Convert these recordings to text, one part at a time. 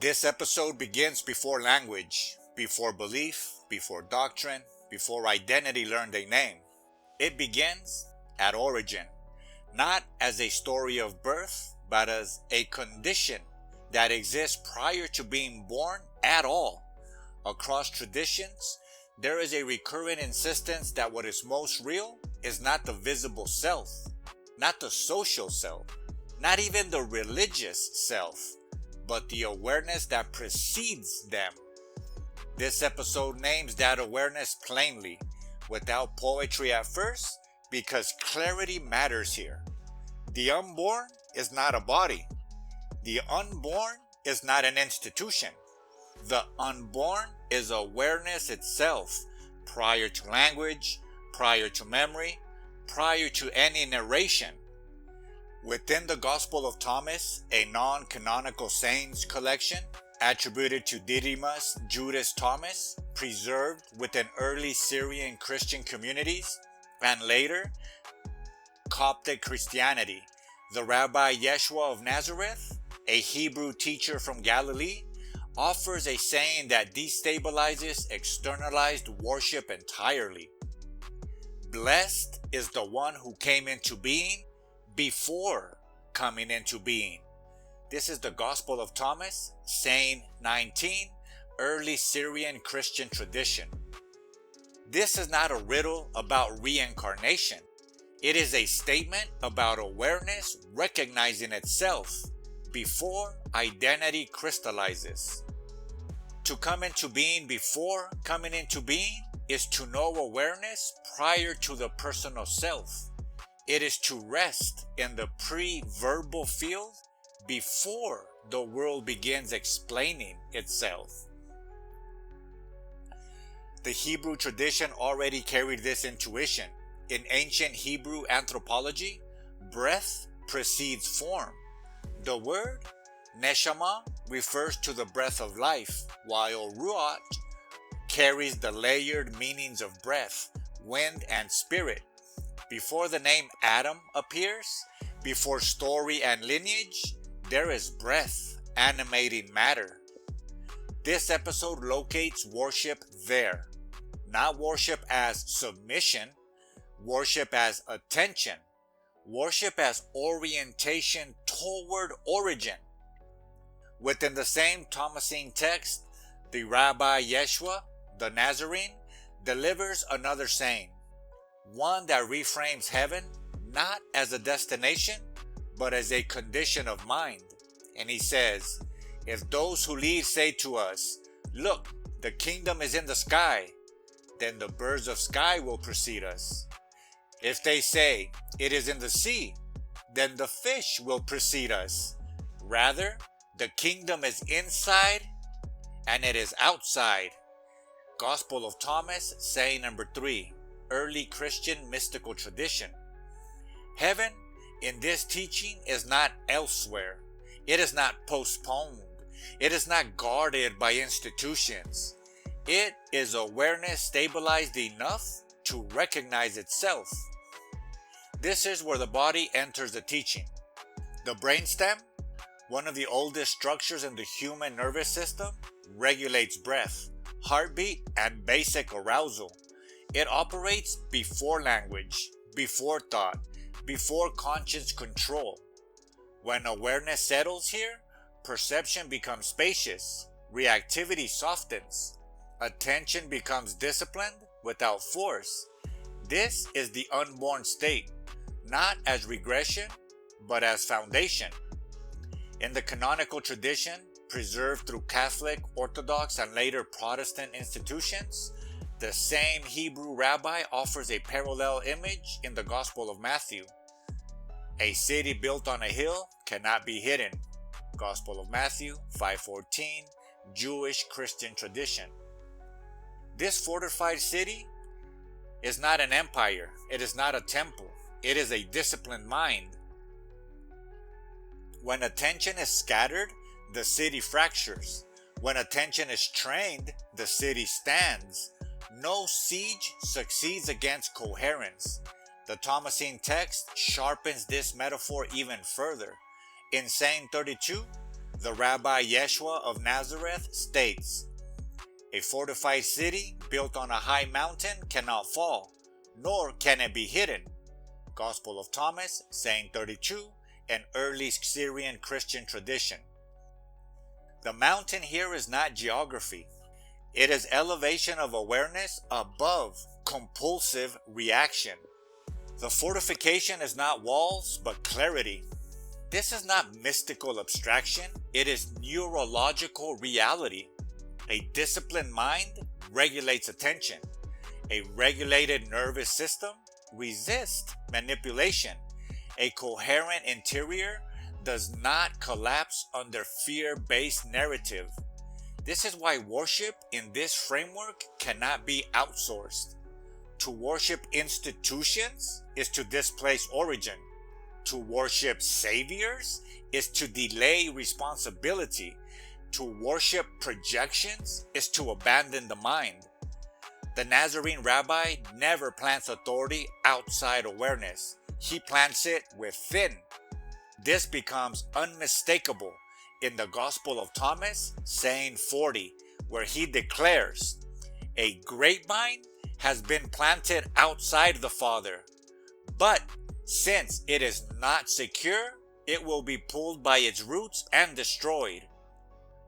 This episode begins before language, before belief, before doctrine, before identity learned a name. It begins at origin, not as a story of birth, but as a condition that exists prior to being born at all. Across traditions, there is a recurrent insistence that what is most real is not the visible self, not the social self, not even the religious self, but the awareness that precedes them. This episode names that awareness plainly, without poetry at first, because clarity matters here. The unborn is not a body. The unborn is not an institution. The unborn is awareness itself, prior to language, prior to memory, prior to any narration. Within the Gospel of Thomas, a non-canonical sayings collection attributed to Didymus Judas Thomas, preserved within early Syrian Christian communities, and later Coptic Christianity, the Rabbi Yeshua of Nazareth, a Hebrew teacher from Galilee, offers a saying that destabilizes externalized worship entirely. Blessed is the one who came into being before coming into being. This is the Gospel of Thomas, saying 19, early Syrian Christian tradition. This is not a riddle about reincarnation. It is a statement about awareness recognizing itself before identity crystallizes. To come into being before coming into being is to know awareness prior to the personal self. It is to rest in the pre-verbal field before the world begins explaining itself. The Hebrew tradition already carried this intuition. In ancient Hebrew anthropology, breath precedes form. The word neshama refers to the breath of life, while ruach carries the layered meanings of breath, wind, and spirit. Before the name Adam appears, before story and lineage, there is breath animating matter. This episode locates worship there. Not worship as submission, worship as attention, worship as orientation toward origin. Within the same Thomasine text, the Rabbi Yeshua, the Nazarene, delivers another saying, one that reframes heaven not as a destination, but as a condition of mind. And he says, if those who lead say to us, look, the kingdom is in the sky, then the birds of sky will precede us. If they say, it is in the sea, then the fish will precede us. Rather, the kingdom is inside and it is outside. Gospel of Thomas, saying number 3, early Christian mystical tradition. Heaven in this teaching is not elsewhere. It is not postponed. It is not guarded by institutions. It is awareness stabilized enough to recognize itself. This is where the body enters the teaching. The brainstem, one of the oldest structures in the human nervous system, regulates breath, heartbeat, and basic arousal. It operates before language, before thought, before conscious control. When awareness settles here, perception becomes spacious, reactivity softens, attention becomes disciplined without force. This is the unborn state, not as regression, but as foundation. In the canonical tradition, preserved through Catholic, Orthodox, and later Protestant institutions, the same Hebrew rabbi offers a parallel image in the Gospel of Matthew. A city built on a hill cannot be hidden. Gospel of Matthew 5:14, Jewish Christian tradition. This fortified city is not an empire. It is not a temple. It is a disciplined mind. When attention is scattered, the city fractures. When attention is trained, the city stands. No siege succeeds against coherence. The Thomasine text sharpens this metaphor even further. In saying 32, The Rabbi Yeshua of Nazareth states, "A fortified city built on a high mountain cannot fall, nor can it be hidden." Gospel of Thomas, saying 32, an early Syrian Christian tradition. The mountain here is not geography. It is elevation of awareness above compulsive reaction. The fortification is not walls, but clarity. This is not mystical abstraction. It is neurological reality. A disciplined mind regulates attention. A regulated nervous system resists manipulation. A coherent interior does not collapse under fear-based narrative. This is why worship in this framework cannot be outsourced. To worship institutions is to displace origin. To worship saviors is to delay responsibility. To worship projections is to abandon the mind. The Nazarene rabbi never plants authority outside awareness. He plants it within. This becomes unmistakable in the Gospel of Thomas, saying 40, where he declares, "A grapevine has been planted outside the Father, but since it is not secure, it will be pulled by its roots and destroyed."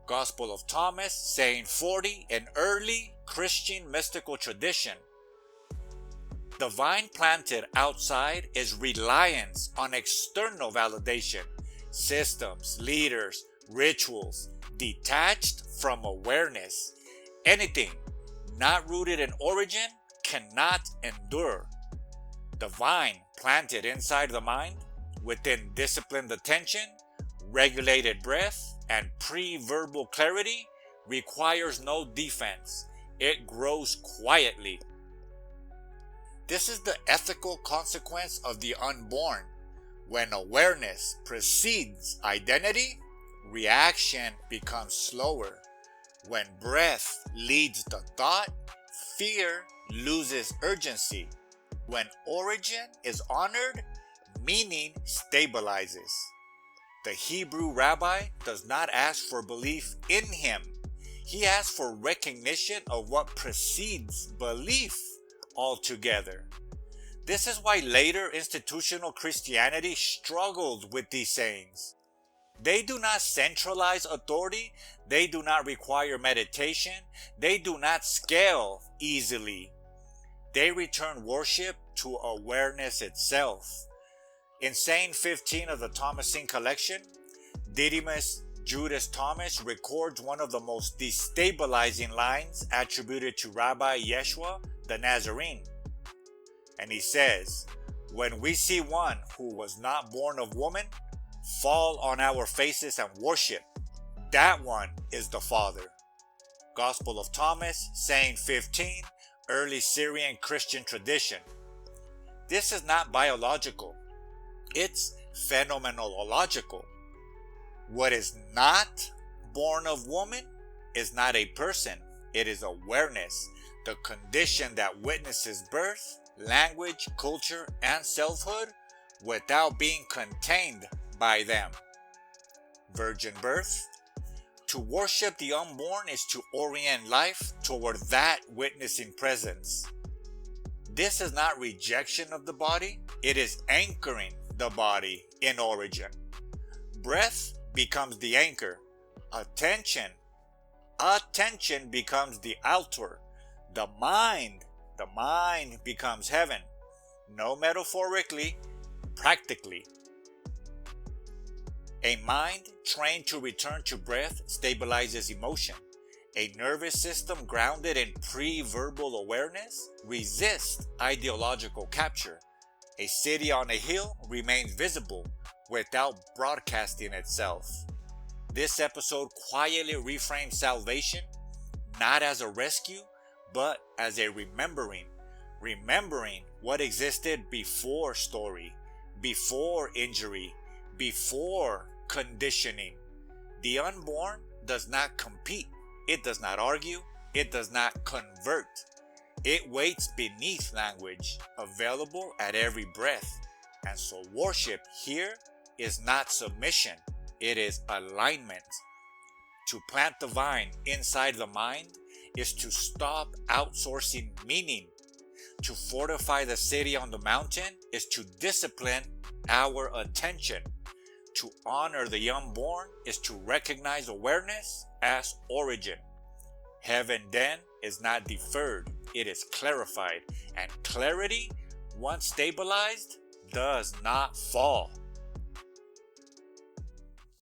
Gospel of Thomas, saying 40, an early Christian mystical tradition. The vine planted outside is reliance on external validation, systems, leaders, rituals, detached from awareness. Anything not rooted in origin cannot endure. The vine planted inside the mind, within disciplined attention, regulated breath, and pre-verbal clarity, requires no defense. It grows quietly. This is the ethical consequence of the unborn. When awareness precedes identity, reaction becomes slower. When breath leads the thought, fear loses urgency. When origin is honored, meaning stabilizes. The Hebrew rabbi does not ask for belief in him. He asks for recognition of what precedes belief altogether. This is why later institutional Christianity struggled with these sayings. They do not centralize authority. They do not require meditation. They do not scale easily. They return worship to awareness itself. In saying 15 of the Thomasine collection, Didymus Judas Thomas records one of the most destabilizing lines attributed to Rabbi Yeshua the Nazarene. And he says, "When we see one who was not born of woman fall on our faces and worship, that one is the Father." Gospel of Thomas, saying 15, early Syrian Christian tradition. This is not biological. It's phenomenological. What is not born of woman is not a person. It is awareness, the condition that witnesses birth, language, culture, and selfhood without being contained by them. Virgin birth. To worship the unborn is to orient life toward that witnessing presence. This is not rejection of the body. It is anchoring the body in origin. Breath becomes the anchor. Attention becomes the altar. The mind becomes heaven. No metaphorically, practically. A mind trained to return to breath stabilizes emotion. A nervous system grounded in pre-verbal awareness resists ideological capture. A city on a hill remains visible without broadcasting itself. This episode quietly reframes salvation, not as a rescue, but as a remembering. Remembering what existed before story, before injury, before conditioning. The unborn does not compete. It does not argue. It does not convert. It waits beneath language, available at every breath. And so worship here is not submission. It is alignment. To plant the vine inside the mind is to stop outsourcing meaning. To fortify the city on the mountain is to discipline our attention. To honor the unborn is to recognize awareness as origin. Heaven then is not deferred, it is clarified, and clarity, once stabilized, does not fall.